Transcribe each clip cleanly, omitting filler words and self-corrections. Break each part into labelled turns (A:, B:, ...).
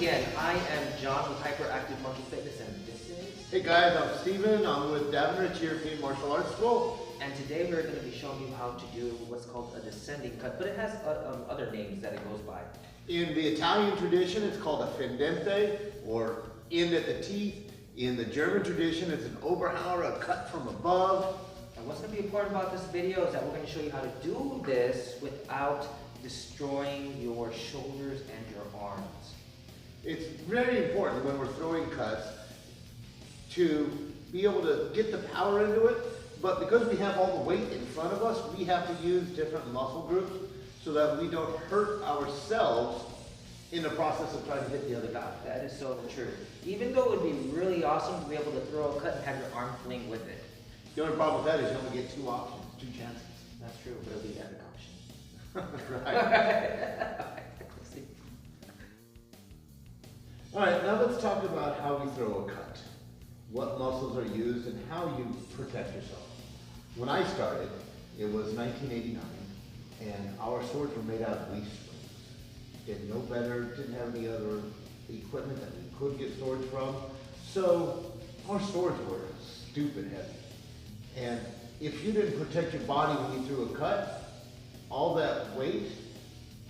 A: again. I am John with Hyperactive Monkey Fitness, and this is...
B: Hey guys, I'm Steven. I'm with Davenport European Martial Arts School.
A: And today we're going to be showing you how to do what's called a descending cut, but it has other names that it goes by.
B: In the Italian tradition, it's called a fendente, or end at the teeth. In the German tradition, it's an Oberhauer, a cut from above.
A: And what's going to be important about this video is that we're going to show you how to do this without destroying your shoulders and your arms.
B: It's very important when we're throwing cuts to be able to get the power into it, but because we have all the weight in front of us, we have to use different muscle groups so that we don't hurt ourselves in the process of trying to hit the other guy.
A: That is so true. Even though it would be really awesome to be able to throw a cut and have your arm fling with it.
B: The only problem with that is you only get two options, two chances.
A: That's true, but it'll be an epic option.
B: Right. All right, now let's talk about how we throw a cut. What muscles are used and how you protect yourself. When I started, it was 1989, and our swords were made out of leaf springs. Did no better, didn't have any other equipment that we could get swords from, so our swords were stupid heavy. And if you didn't protect your body when you threw a cut, all that weight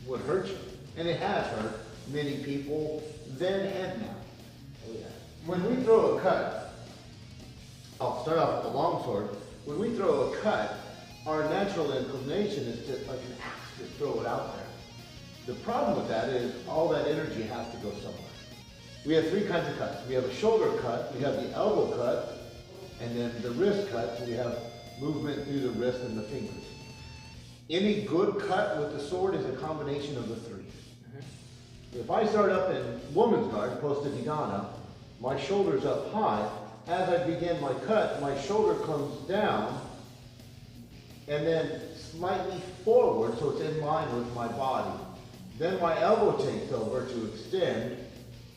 B: would hurt you. And it has hurt many people then and now. Oh yeah. When we throw a cut, I'll start off with the long sword. When we throw a cut, our natural inclination is to, like an axe, to throw it out there. The problem with that is all that energy has to go somewhere. We have three kinds of cuts. We have a shoulder cut, we have the elbow cut, and then the wrist cut, so we have movement through the wrist and the fingers. Any good cut with the sword is a combination of the three. If I start up in woman's guard, posta di donna, my shoulder's up high. As I begin my cut, my shoulder comes down and then slightly forward, so it's in line with my body. Then my elbow takes over to extend.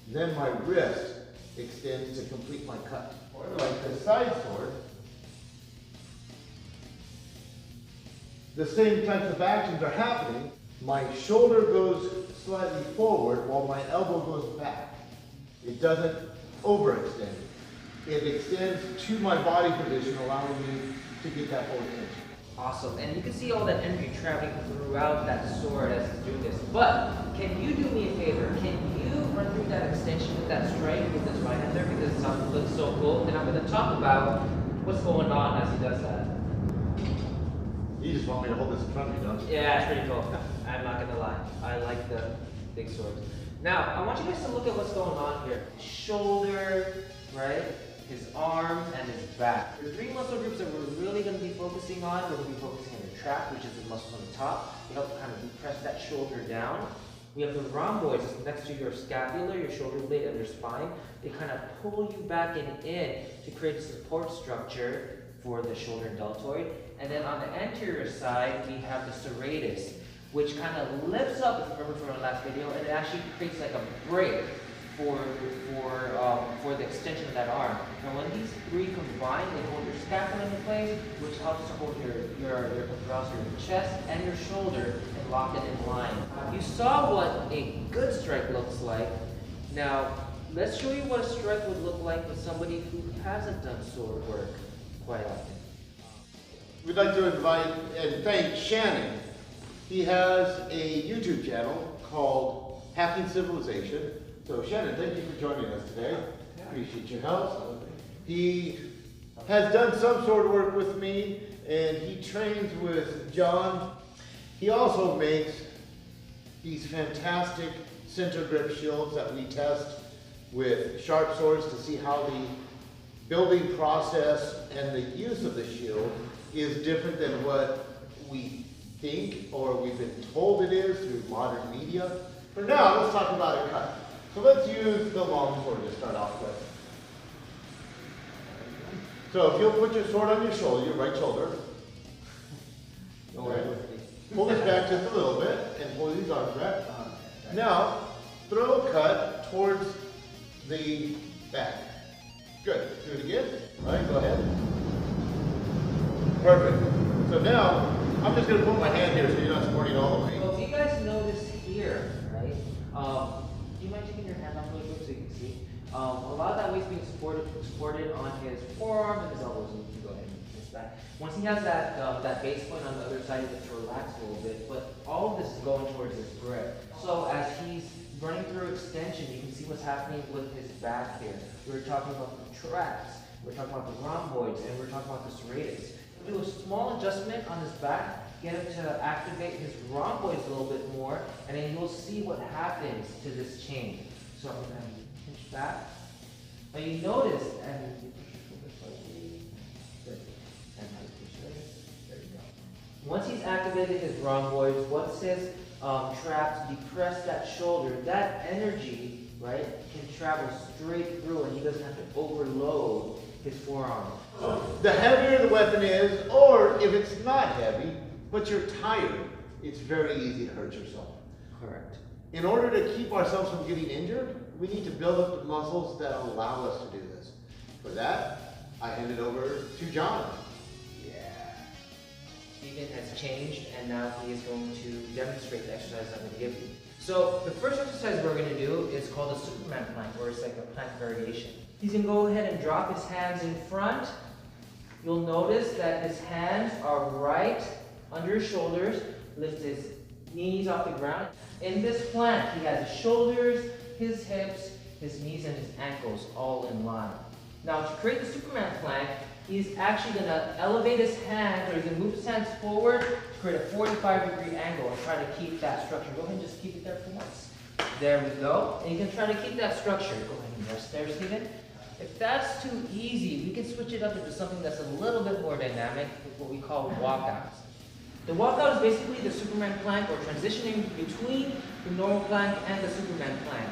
B: Then my wrist extends to complete my cut. Or like the side sword, the same types of actions are happening. My shoulder goes slightly forward while my elbow goes back. It doesn't overextend. It extends to my body position, allowing me to get that full extension.
A: Awesome, and you can see all that energy traveling throughout that sword as it's doing this. But can you do me a favor? Can you run through that extension with that strike with this right hand there, because it looks so cool? And I'm going to talk about what's going on as he does that.
B: You just want me to hold this in front of you, don't you?
A: Yeah, it's pretty cool. I'm not gonna lie. I like the big swords. Now, I want you guys to look at what's going on here. Shoulder, right? His arms and his back. The three muscle groups that we're really gonna be focusing on, we're gonna be focusing on your trap, which is the muscles on the top. They help kind of press that shoulder down. We have the rhomboids just next to your scapula, your shoulder blade, and your spine. They kind of pull you back and in to create a support structure for the shoulder and deltoid. And then on the anterior side, we have the serratus, which kind of lifts up, if you remember from our last video, and it actually creates like a break for the extension of that arm. And when these three combine, they hold your scapula into place, which helps to hold your chest and your shoulder and lock it in line. You saw what a good strike looks like. Now, let's show you what a strike would look like with somebody who hasn't done sword work quite often.
B: We'd like to invite and thank Shannon. He has a YouTube channel called Hacking Civilization. So Shannon, thank you for joining us today. Appreciate your help. He has done some sword work with me, and he trains with John. He also makes these fantastic center grip shields that we test with sharp swords to see how the building process and the use of the shield is different than what we think or we've been told it is through modern media. For now, let's talk about a cut. So let's use the long sword to start off with. So if you'll put your sword on your shoulder, your right shoulder. Okay. Pull this back just a little bit and pull these arms back. Now, throw a cut towards the back. Good. Do it again. All right, go ahead. Perfect. So now, I'm just going to put my hand here so you're not supporting all the way.
A: Well, if you guys notice here, right, do you mind taking your hand off really quick so you can see? A lot of that weight's being supported on his forearms and his elbows. And you can go ahead and miss that. Once he has that base point on the other side, he gets to relax a little bit. But all of this is going towards his grip. So as he's running through extension, you can see what's happening with his back here. We were talking about the traps, we're talking about the rhomboids, and we're talking about the serratus. Do a small adjustment on his back, get him to activate his rhomboids a little bit more, and then you'll see what happens to this change. So I'm going to pinch back. Now you notice, and you push your shoulder slightly, good, and now you push this, there you go. Once he's activated his rhomboids, once his traps depress that shoulder, that energy, right, can travel straight through and he doesn't have to overload his forearm.
B: The heavier the weapon is, or if it's not heavy, but you're tired, it's very easy to hurt yourself.
A: Correct.
B: In order to keep ourselves from getting injured, we need to build up the muscles that allow us to do this. For that, I hand it over to John.
A: Yeah. Steven has changed, and now he is going to demonstrate the exercise I'm going to give you. So the first exercise we're going to do is called a Superman plank, or it's like a plank variation. He's going to go ahead and drop his hands in front. You'll notice that his hands are right under his shoulders. Lift his knees off the ground. In this plank, he has his shoulders, his hips, his knees, and his ankles all in line. Now, to create the Superman plank, he's actually going to elevate his hands, or he's going to move his hands forward to create a 45-degree angle and try to keep that structure. Go ahead and just keep it there for once. There we go. And you can try to keep that structure. Go ahead and rest there, Steven. If that's too easy, we can switch it up into something that's a little bit more dynamic with what we call walkouts. The walkout is basically the Superman plank, or transitioning between the normal plank and the Superman plank.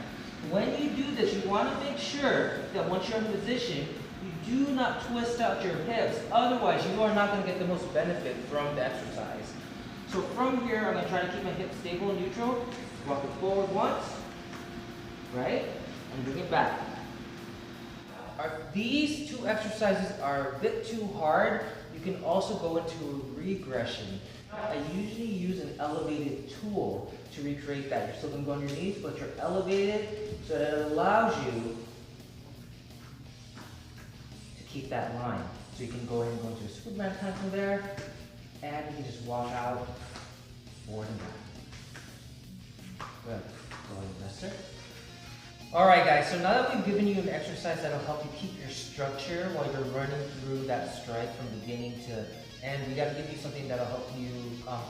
A: When you do this, you want to make sure that once you're in position, you do not twist out your hips. Otherwise, you are not going to get the most benefit from the exercise. So from here, I'm going to try to keep my hips stable and neutral. Walk it forward once, right? And bring it back. These two exercises are a bit too hard. You can also go into regression. I usually use an elevated tool to recreate that. You're still going to go on your knees, but you're elevated so that it allows you to keep that line. So you can go ahead and go into a Superman plank from there, and you can just walk out forward and back. Good. Go ahead and rest there. Alright guys, so now that we've given you an exercise that'll help you keep your structure while you're running through that strike from beginning to end, we got to give you something that'll help you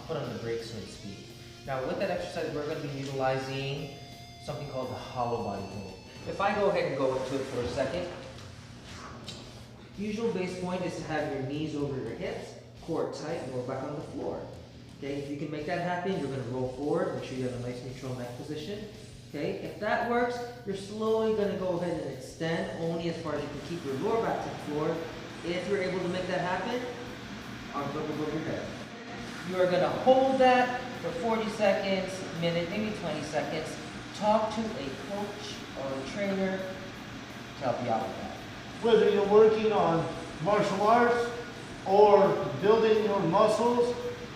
A: put on the brakes, so to speak. Now with that exercise, we're going to be utilizing something called the hollow body hold. If I go ahead and go into it for a second, usual base point is to have your knees over your hips, core tight, and roll back on the floor. Okay, if you can make that happen, you're going to roll forward, make sure you have a nice neutral neck position. Okay, if that works, you're slowly going to go ahead and extend only as far as you can keep your lower back to the floor. If you're able to make that happen, arms up above your head. You are going to hold that for 40 seconds, minute, maybe 20 seconds. Talk to a coach or a trainer to help you out with that.
B: Whether you're working on martial arts or building your muscles,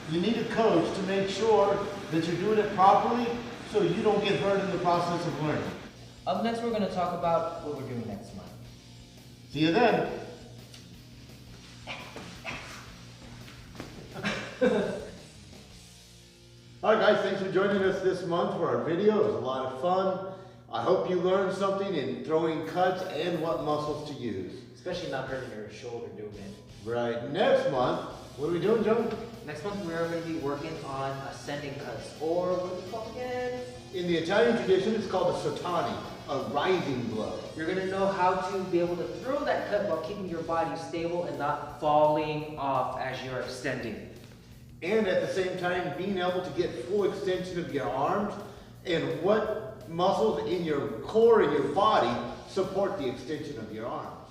B: you need a coach to make sure that you're doing it properly so you don't get hurt in the process of learning.
A: Up next, we're going to talk about what we're doing next month.
B: See you then. Alright guys, thanks for joining us this month for our video. It was a lot of fun. I hope you learned something in throwing cuts and what muscles to use.
A: Especially not hurting your shoulder doing it.
B: Right, next month, what are we doing, Joe?
A: Next month, we're going to be working on ascending cuts, or what is it called again?
B: In the Italian tradition, it's called a sottani, a rising blow.
A: You're going to know how to be able to throw that cut while keeping your body stable and not falling off as you're extending.
B: And at the same time, being able to get full extension of your arms and what muscles in your core and your body support the extension of your arms.